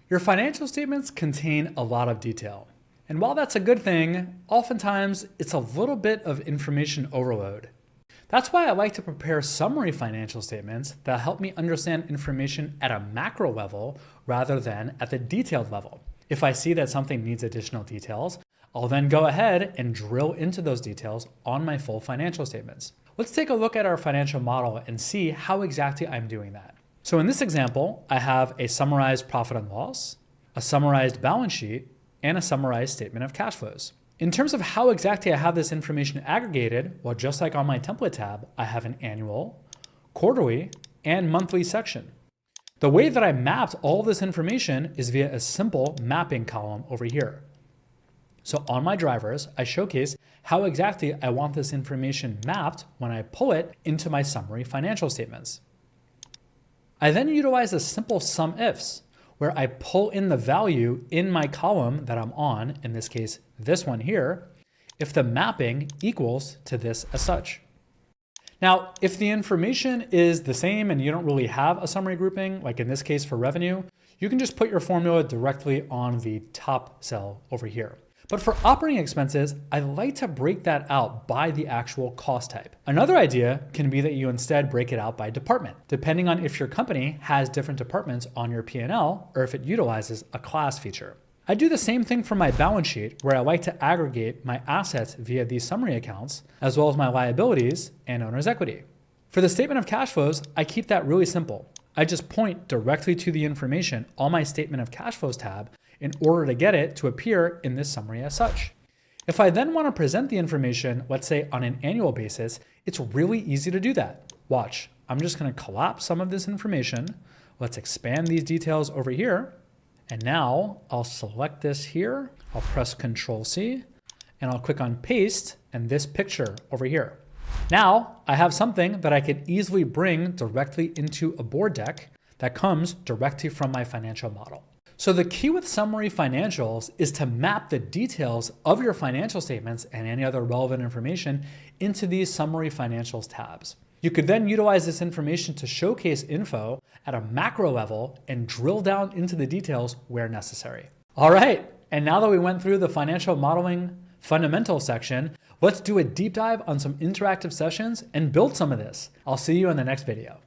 Your financial statements contain a lot of detail. And while that's a good thing, oftentimes it's a little bit of information overload. That's why I like to prepare summary financial statements that help me understand information at a macro level rather than at the detailed level. If I see that something needs additional details, I'll then go ahead and drill into those details on my full financial statements. Let's take a look at our financial model and see how exactly I'm doing that. So in this example, I have a summarized profit and loss, a summarized balance sheet, and a summarized statement of cash flows. In terms of how exactly I have this information aggregated, well, just like on my template tab, I have an annual, quarterly, and monthly section. The way that I mapped all this information is via a simple mapping column over here. So on my drivers, I showcase how exactly I want this information mapped when I pull it into my summary financial statements. I then utilize a simple sum ifs, where I pull in the value in my column that I'm on, in this case, this one here, if the mapping equals to this as such. Now, if the information is the same and you don't really have a summary grouping, like in this case for revenue, you can just put your formula directly on the top cell over here. But for operating expenses, I like to break that out by the actual cost type. Another idea can be that you instead break it out by department, depending on if your company has different departments on your P&L or if it utilizes a class feature. I do the same thing for my balance sheet, where I like to aggregate my assets via these summary accounts, as well as my liabilities and owner's equity. For the statement of cash flows, I keep that really simple. I just point directly to the information on my statement of cash flows tab in order to get it to appear in this summary as such. If I then want to present the information, let's say on an annual basis, it's really easy to do that. Watch, I'm just going to collapse some of this information. Let's expand these details over here. And now I'll select this here. I'll press Control C and I'll click on paste and this picture over here. Now I have something that I could easily bring directly into a board deck that comes directly from my financial model. So the key with summary financials is to map the details of your financial statements and any other relevant information into these summary financials tabs. You could then utilize this information to showcase info at a macro level and drill down into the details where necessary. All right, and now that we went through the financial modeling fundamental section, let's do a deep dive on some interactive sessions and build some of this. I'll see you in the next video.